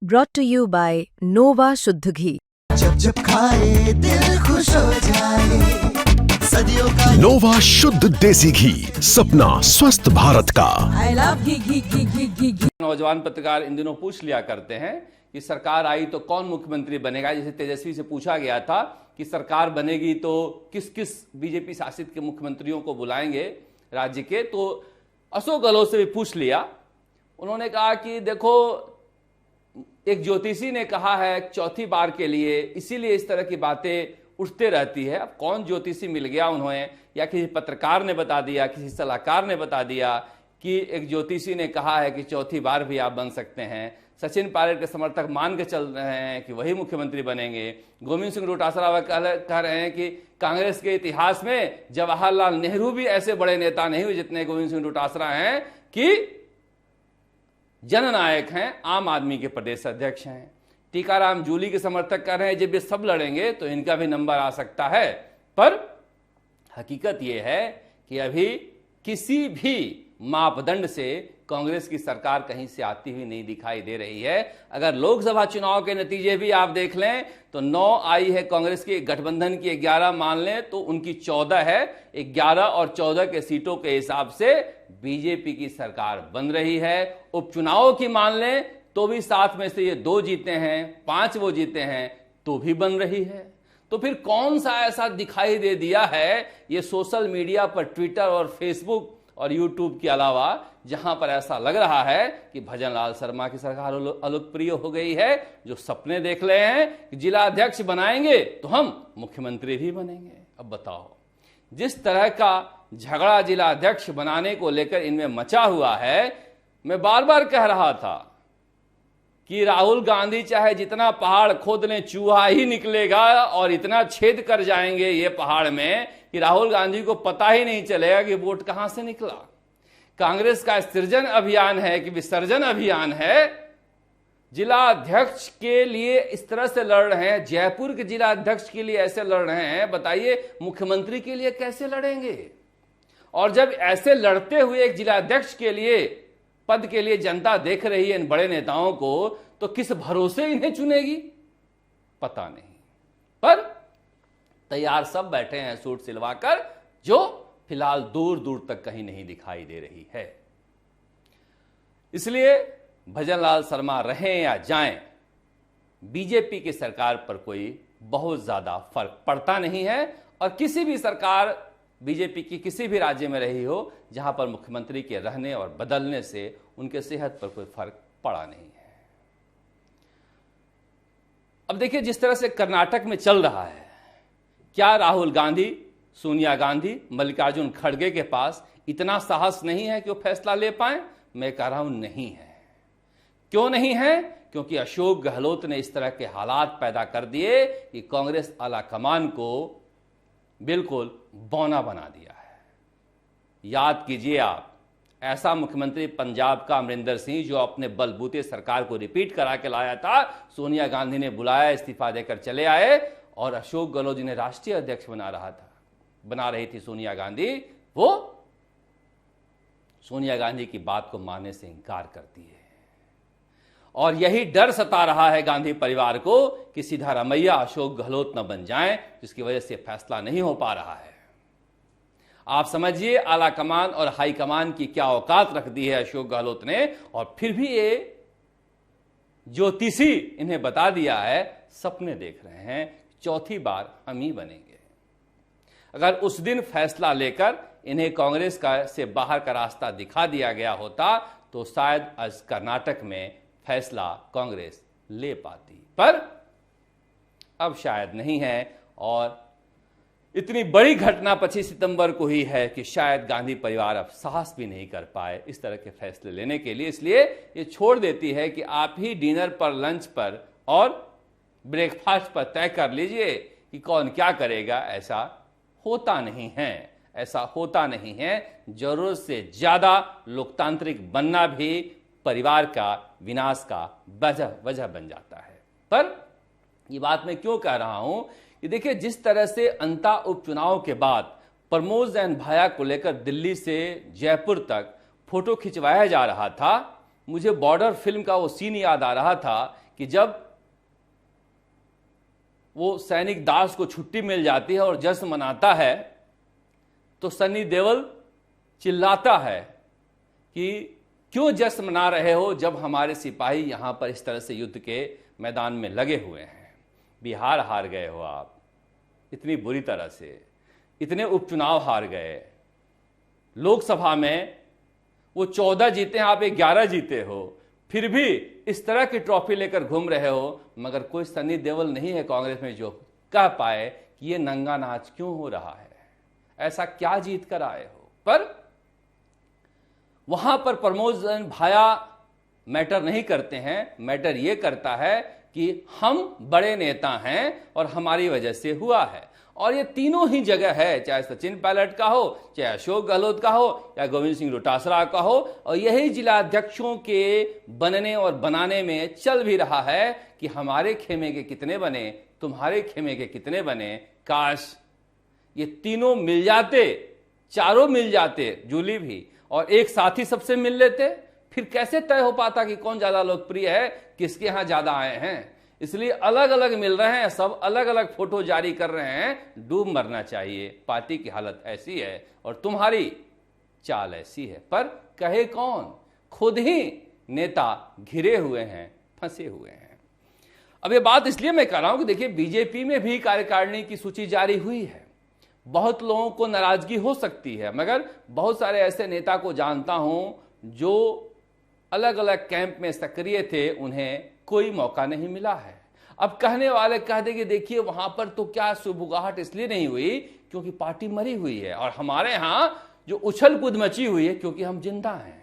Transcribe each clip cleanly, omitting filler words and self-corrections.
brought to you by Nova शुद्ध घी। जब जब खाए दिल खुश हो जाए, सदियों का नोवा शुद्ध देसी घी, सपना स्वस्थ भारत का। I love घी। नौजवान पत्रकार इन दिनों पूछ लिया करते हैं कि सरकार आई तो कौन मुख्यमंत्री बनेगा। जैसे तेजस्वी से पूछा गया था कि सरकार बनेगी तो किस किस बीजेपी शासित के मुख्यमंत्रियों को बुलाएंगे राज्य के, तो अशोक गहलोत से भी पूछ लिया। उन्होंने कहा कि देखो, एक ज्योतिषी ने कहा है चौथी बार के लिए, इसीलिए इस तरह की बातें उठते रहती है। अब कौन ज्योतिषी मिल गया उन्हें, या किसी पत्रकार ने बता दिया, किसी सलाहकार ने बता दिया कि एक ज्योतिषी ने कहा है कि चौथी बार भी आप बन सकते हैं। सचिन पायलट के समर्थक मान के चल रहे हैं कि वही मुख्यमंत्री बनेंगे। गोविंद सिंह डोटासरा कह रहे हैं कि कांग्रेस के इतिहास में जवाहरलाल नेहरू भी ऐसे बड़े नेता नहीं हुए जितने गोविंद सिंह डोटासरा हैं, कि जननायक हैं, आम आदमी के प्रदेश अध्यक्ष हैं। टीकाराम जूली के समर्थक कह रहे हैं जब ये सब लड़ेंगे तो इनका भी नंबर आ सकता है। पर हकीकत यह है कि अभी किसी भी मापदंड से कांग्रेस की सरकार कहीं से आती हुई नहीं दिखाई दे रही है। अगर लोकसभा चुनाव के नतीजे भी आप देख लें तो 9 आई है कांग्रेस की, गठबंधन की 11 मान लें तो उनकी 14 है। 11 और 14 के सीटों के हिसाब से बीजेपी की सरकार बन रही है। उपचुनाव की मान लें तो भी 7 में से ये 2 जीते हैं, 5 वो जीते हैं तो भी बन रही है। तो फिर कौन सा ऐसा दिखाई दे दिया है ये सोशल मीडिया पर, ट्विटर और फेसबुक और यूट्यूब के अलावा, जहां पर ऐसा लग रहा है कि भजन लाल शर्मा की सरकार अलोकप्रिय हो गई है, जो सपने देख रहे हैं कि जिला अध्यक्ष बनाएंगे तो हम मुख्यमंत्री भी बनेंगे। अब बताओ, जिस तरह का झगड़ा जिला अध्यक्ष बनाने को लेकर इनमें मचा हुआ है, मैं बार बार कह रहा था कि राहुल गांधी चाहे जितना पहाड़ खोद लें चूहा ही निकलेगा, और इतना छेद कर जाएंगे ये पहाड़ में कि राहुल गांधी को पता ही नहीं चलेगा कि वोट कहां से निकला। कांग्रेस का सृजन अभियान है कि विसर्जन अभियान है। जिला अध्यक्ष के लिए इस तरह से लड़ रहे हैं, जयपुर के जिला अध्यक्ष के लिए ऐसे लड़ रहे हैं, बताइए मुख्यमंत्री के लिए कैसे लड़ेंगे। और जब ऐसे लड़ते हुए एक जिला अध्यक्ष के लिए, पद के लिए जनता देख रही है इन बड़े नेताओं को, तो किस भरोसे इन्हें चुनेगी पता नहीं। पर तैयार सब बैठे हैं सूट सिलवाकर, जो फिलहाल दूर दूर तक कहीं नहीं दिखाई दे रही है। इसलिए भजन लाल शर्मा रहें या जाएं, बीजेपी की सरकार पर कोई बहुत ज्यादा फर्क पड़ता नहीं है। और किसी भी सरकार बीजेपी की किसी भी राज्य में रही हो, जहां पर मुख्यमंत्री के रहने और बदलने से उनके सेहत पर कोई फर्क पड़ा नहीं है। अब देखिए, जिस तरह से कर्नाटक में चल रहा है, क्या राहुल गांधी, सोनिया गांधी, मल्लिकार्जुन खड़गे के पास इतना साहस नहीं है कि वो फैसला ले पाए? मैं कह रहा हूं नहीं है। क्यों नहीं है? क्योंकि अशोक गहलोत ने इस तरह के हालात पैदा कर दिए कि कांग्रेस आला कमान को बिल्कुल बौना बना दिया है। याद कीजिए आप, ऐसा मुख्यमंत्री पंजाब का अमरिंदर सिंह, जो अपने बलबूते सरकार को रिपीट करा के लाया था, सोनिया गांधी ने बुलाया, इस्तीफा देकर चले आए, और अशोक गहलोत जिन्हें राष्ट्रीय अध्यक्ष बना रही थी सोनिया गांधी, वो सोनिया गांधी की बात को मानने से इंकार करती है। और यही डर सता रहा है गांधी परिवार को कि सिद्धारमैया अशोक गहलोत न बन जाएं, जिसकी वजह से फैसला नहीं हो पा रहा है। आप समझिए आला कमान और हाई कमान की क्या औकात रख दी है अशोक गहलोत ने। और फिर भी ये ज्योतिषी इन्हें बता दिया है, सपने देख रहे हैं, चौथी बार हम ही बनेंगे। अगर उस दिन फैसला लेकर इन्हें कांग्रेस का से बाहर का रास्ता दिखा दिया गया होता तो शायद आज कर्नाटक में फैसला कांग्रेस ले पाती, पर अब शायद नहीं है। और इतनी बड़ी घटना 25 सितंबर को ही है कि शायद गांधी परिवार अब साहस भी नहीं कर पाए इस तरह के फैसले लेने के लिए। इसलिए ये छोड़ देती है कि आप ही डिनर पर, लंच पर और ब्रेकफास्ट पर तय कर लीजिए कि कौन क्या करेगा। ऐसा होता नहीं है, ऐसा होता नहीं है। जरूरत से ज्यादा लोकतांत्रिक बनना भी परिवार का विनाश का वजह बन जाता है। पर ये बात मैं क्यों कह रहा हूं कि देखिए, जिस तरह से अंता उपचुनाव के बाद प्रमोद जैन भाया को लेकर दिल्ली से जयपुर तक फोटो खिंचवाया जा रहा था, मुझे बॉर्डर फिल्म का वो सीन याद आ रहा था कि जब वो सैनिक दास को छुट्टी मिल जाती है और जश्न मनाता है तो सन्नी देओल चिल्लाता है कि क्यों जश्न मना रहे हो जब हमारे सिपाही यहां पर इस तरह से युद्ध के मैदान में लगे हुए हैं। बिहार हार गए हो आप इतनी बुरी तरह से, इतने उपचुनाव हार गए, लोकसभा में वो 14 जीते हैं, आप 11 जीते हो, फिर भी इस तरह की ट्रॉफी लेकर घूम रहे हो। मगर कोई सन्नी देओल नहीं है कांग्रेस में जो कह पाए कि ये नंगा नाच क्यों हो रहा है, ऐसा क्या जीत कर आए हो। पर वहां पर प्रमोद भाया मैटर नहीं करते हैं, मैटर ये करता है कि हम बड़े नेता हैं और हमारी वजह से हुआ है। और ये तीनों ही जगह है, चाहे सचिन पायलट का हो, चाहे अशोक गहलोत का हो, या गोविंद सिंह डोटासरा का हो, और यही जिला अध्यक्षों के बनने और बनाने में चल भी रहा है कि हमारे खेमे के कितने बने, तुम्हारे खेमे के कितने बने। काश ये तीनों मिल जाते, चारों मिल जाते, जूली भी, और एक साथ ही सबसे मिल लेते, फिर कैसे तय हो पाता कि कौन ज्यादा लोकप्रिय है, किसके यहां ज्यादा आए हैं। इसलिए अलग अलग मिल रहे हैं, सब अलग अलग फोटो जारी कर रहे हैं। डूब मरना चाहिए, पार्टी की हालत ऐसी है और तुम्हारी चाल ऐसी है। पर कहे कौन, खुद ही नेता घिरे हुए हैं, फंसे हुए हैं। अब ये बात इसलिए मैं कह रहा हूं कि देखिए बीजेपी में भी कार्यकारिणी की सूची जारी हुई है। बहुत लोगों को नाराजगी हो सकती है, मगर बहुत सारे ऐसे नेता को जानता हूं जो अलग अलग कैंप में सक्रिय थे, उन्हें कोई मौका नहीं मिला है। अब कहने वाले कह दे कि देखिए वहां पर तो क्या सुबुगाहट इसलिए नहीं हुई क्योंकि पार्टी मरी हुई है, और हमारे यहां जो उछल कूद मची हुई है क्योंकि हम जिंदा हैं।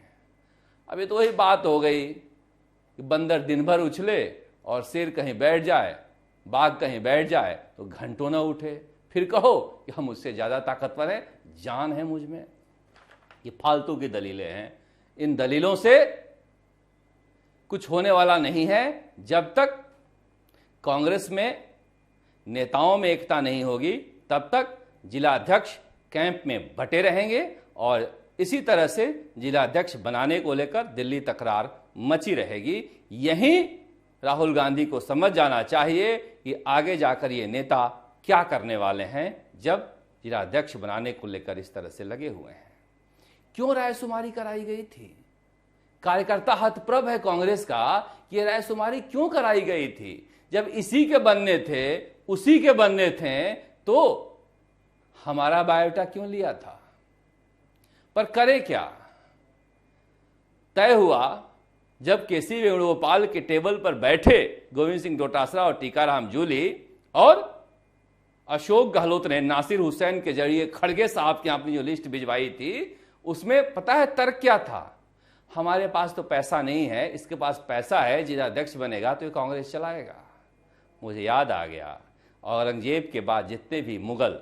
अब ये तो वही बात हो गई कि बंदर दिन भर उछले और शेर कहीं बैठ जाए, बाघ कहीं बैठ जाए तो घंटों ना उठे, फिर कहो कि हम उससे ज्यादा ताकतवर हैं, जान है मुझ में। ये फालतू की दलीलें हैं, इन दलीलों से कुछ होने वाला नहीं है। जब तक कांग्रेस में नेताओं में एकता नहीं होगी तब तक जिला अध्यक्ष कैंप में बटे रहेंगे और इसी तरह से जिला अध्यक्ष बनाने को लेकर दिल्ली तकरार मची रहेगी। यही राहुल गांधी को समझ जाना चाहिए कि आगे जाकर ये नेता क्या करने वाले हैं जब जिला अध्यक्ष बनाने को लेकर इस तरह से लगे हुए हैं। क्यों रायशुमारी कराई गई थी? कार्यकर्ता हतप्रभ है कांग्रेस का कि ये रायशुमारी क्यों कराई गई थी। जब इसी के बनने थे, उसी के बनने थे, तो हमारा बायोटा क्यों लिया था। पर करे क्या, तय हुआ जब केसी वेणुगोपाल के टेबल पर बैठे गोविंद सिंह डोटासरा और टीकाराम जूली और अशोक गहलोत ने नासिर हुसैन के जरिए खड़गे साहब की अपनी जो लिस्ट भिजवाई थी, उसमें पता है तर्क क्या था? हमारे पास तो पैसा नहीं है, इसके पास पैसा है, जिला अध्यक्ष बनेगा तो ये कांग्रेस चलाएगा। मुझे याद आ गया, औरंगजेब के बाद जितने भी मुगल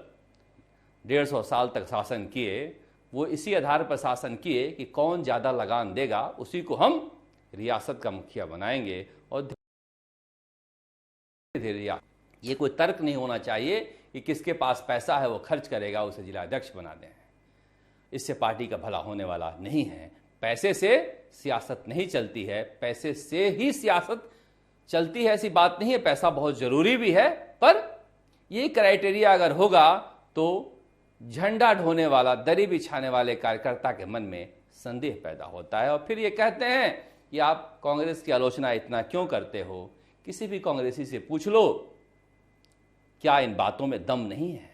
150 साल तक शासन किए, वो इसी आधार पर शासन किए कि कौन ज्यादा लगान देगा उसी को हम रियासत का मुखिया बनाएंगे, और धीरे धीरे ये कोई तर्क नहीं होना चाहिए कि किसके पास पैसा है वो खर्च करेगा, उसे जिला अध्यक्ष बना दें। इससे पार्टी का भला होने वाला नहीं है। पैसे से सियासत नहीं चलती है, पैसे से ही सियासत चलती है, ऐसी बात नहीं है। पैसा बहुत जरूरी भी है, पर ये क्राइटेरिया अगर होगा तो झंडा ढोने वाला, दरी बिछाने वाले कार्यकर्ता के मन में संदेह पैदा होता है और फिर ये कहते हैं कि आप कांग्रेस की आलोचना इतना क्यों करते हो। किसी भी कांग्रेसी से पूछ लो, क्या इन बातों में दम नहीं है?